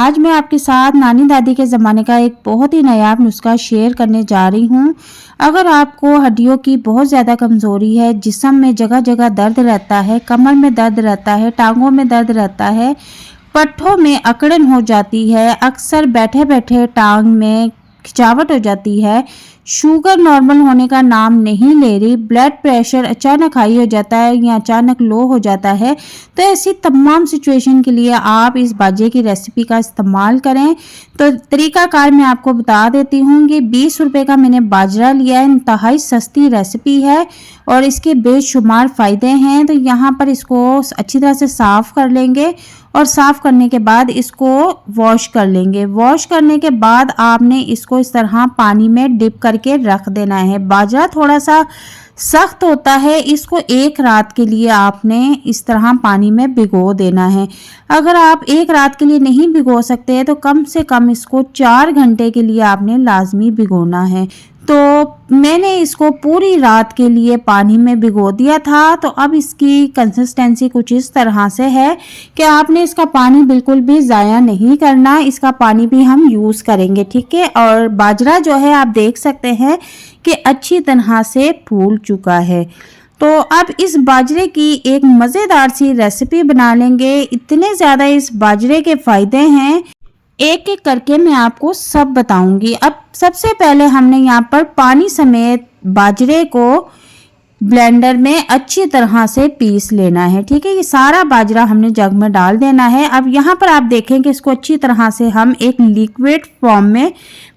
आज मैं आपके साथ नानी दादी के ज़माने का एक बहुत ही नायाब नुस्खा शेयर करने जा रही हूँ। अगर आपको हड्डियों की बहुत ज़्यादा कमज़ोरी है, जिस्म में जगह जगह दर्द रहता है, कमर में दर्द रहता है, टांगों में दर्द रहता है, पट्ठों में अकड़न हो जाती है, अक्सर बैठे बैठे टांग में खिंचावट हो जाती है, शुगर नॉर्मल होने का नाम नहीं ले रही, ब्लड प्रेशर अचानक हाई हो जाता है या अचानक लो हो जाता है, तो ऐसी तमाम सिचुएशन के लिए आप इस बाजे की रेसिपी का इस्तेमाल करें। तो तरीकाकार मैं आपको बता देती हूँ। कि 20 रुपये का मैंने बाजरा लिया है, इंतहाई सस्ती रेसिपी है और इसके बेशुमार फ़ायदे हैं। तो यहाँ पर इसको अच्छी तरह से साफ़ कर लेंगे और साफ़ करने के बाद इसको वॉश कर लेंगे। वॉश करने के बाद आपने इसको इस तरह पानी में डिप करके रख देना है। बाजरा थोड़ा सा सख्त होता है, इसको एक रात के लिए आपने इस तरह पानी में भिगो देना है। अगर आप एक रात के लिए नहीं भिगो सकते तो कम से कम इसको 4 घंटे के लिए आपने लाजमी भिगोना है। तो मैंने इसको पूरी रात के लिए पानी में भिगो दिया था। तो अब इसकी कंसिस्टेंसी कुछ इस तरह से है कि आपने इसका पानी बिल्कुल भी ज़ाया नहीं करना, इसका पानी भी हम यूज़ करेंगे, ठीक है। और बाजरा जो है आप देख सकते हैं कि अच्छी तरह से फूल चुका है। तो अब इस बाजरे की एक मज़ेदार सी रेसिपी बना लेंगे। इतने ज़्यादा इस बाजरे के फ़ायदे हैं, एक एक करके मैं आपको सब बताऊंगी। अब सबसे पहले हमने यहाँ पर पानी समेत बाजरे को ब्लेंडर में अच्छी तरह से पीस लेना है, ठीक है। ये सारा बाजरा हमने जग में डाल देना है। अब यहाँ पर आप देखें कि इसको अच्छी तरह से हम एक लिक्विड फॉर्म में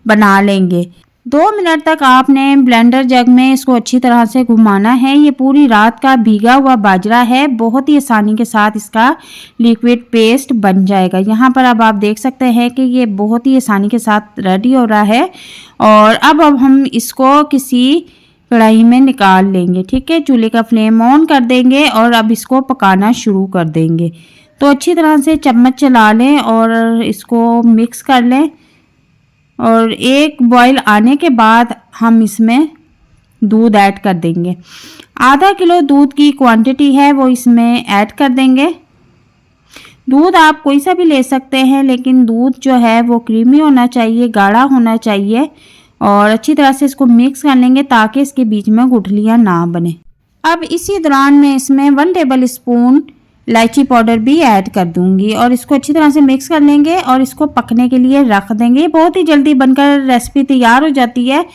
बना लेंगे। 2 मिनट तक आपने ब्लेंडर जग में इसको अच्छी तरह से घुमाना है। ये पूरी रात का भीगा हुआ बाजरा है, बहुत ही आसानी के साथ इसका लिक्विड पेस्ट बन जाएगा। यहाँ पर अब आप देख सकते हैं कि ये बहुत ही आसानी के साथ रेडी हो रहा है। और अब हम इसको किसी कढ़ाई में निकाल लेंगे, ठीक है। चूल्हे का फ्लेम ऑन कर देंगे और अब इसको पकाना शुरू कर देंगे। तो अच्छी तरह से चम्मच चला लें और इसको मिक्स कर लें। और एक बॉईल आने के बाद हम इसमें दूध ऐड कर देंगे। आधा किलो दूध की क्वांटिटी है वो इसमें ऐड कर देंगे। दूध आप कोई सा भी ले सकते हैं, लेकिन दूध जो है वो क्रीमी होना चाहिए, गाढ़ा होना चाहिए। और अच्छी तरह से इसको मिक्स कर लेंगे ताकि इसके बीच में गुठलियाँ ना बने। अब इसी दौरान मैं इसमें 1 टेबल स्पून इलायची पाउडर भी ऐड कर दूंगी और इसको अच्छी तरह से मिक्स कर लेंगे और इसको पकने के लिए रख देंगे। बहुत ही जल्दी बनकर रेसिपी तैयार हो जाती है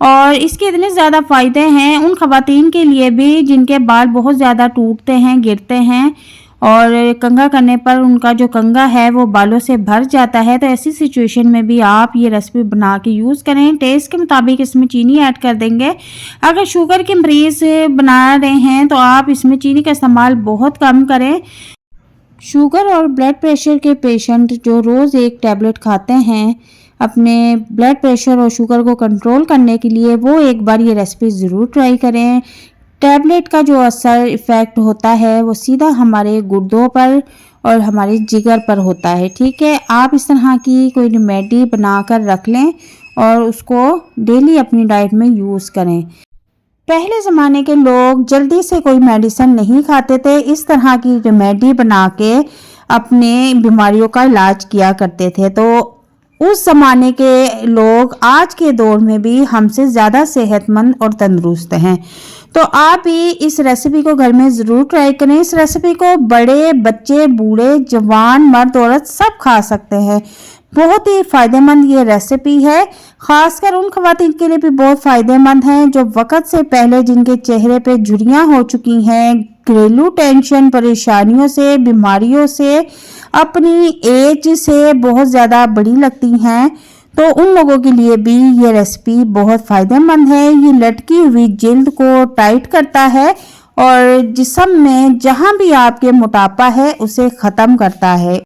और इसके इतने ज़्यादा फ़ायदे हैं उन ख़वातीन के लिए भी जिनके बाल बहुत ज़्यादा टूटते हैं, गिरते हैं और कंघा करने पर उनका जो कंघा है वो बालों से भर जाता है। तो ऐसी सिचुएशन में भी आप ये रेसिपी बना के यूज़ करें। टेस्ट के मुताबिक इसमें चीनी ऐड कर देंगे। अगर शुगर के मरीज़ बना रहे हैं तो आप इसमें चीनी का इस्तेमाल बहुत कम करें। शुगर और ब्लड प्रेशर के पेशेंट जो रोज़ एक टैबलेट खाते हैं अपने ब्लड प्रेशर और शुगर को कंट्रोल करने के लिए, वो एक बार ये रेसिपी ज़रूर ट्राई करें। टैबलेट का जो असर इफ़ेक्ट होता है वो सीधा हमारे गुर्दों पर और हमारे जिगर पर होता है, ठीक है। आप इस तरह की कोई रेमेडी बना कर रख लें और उसको डेली अपनी डाइट में यूज़ करें। पहले ज़माने के लोग जल्दी से कोई मेडिसिन नहीं खाते थे, इस तरह की रेमेडी बना के अपने बीमारियों का इलाज किया करते थे। तो उस ज़माने के लोग आज के दौर में भी हमसे ज़्यादा सेहतमंद और तंदुरुस्त हैं। तो आप भी इस रेसिपी को घर में ज़रूर ट्राई करें। इस रेसिपी को बड़े, बच्चे, बूढ़े, जवान, मर्द, औरत सब खा सकते हैं। बहुत ही फ़ायदेमंद ये रेसिपी है, ख़ासकर उन ख़वातीन के लिए भी बहुत फ़ायदेमंद है जो वक़्त से पहले जिनके चेहरे पे झुर्रियाँ हो चुकी हैं, घरेलू टेंशन, परेशानियों से, बीमारियों से, अपनी एज से बहुत ज़्यादा बड़ी लगती हैं। तो उन लोगों के लिए भी ये रेसिपी बहुत फ़ायदेमंद है। ये लटकी हुई जिल्द को टाइट करता है और जिस्म में जहाँ भी आपके मोटापा है उसे ख़त्म करता है।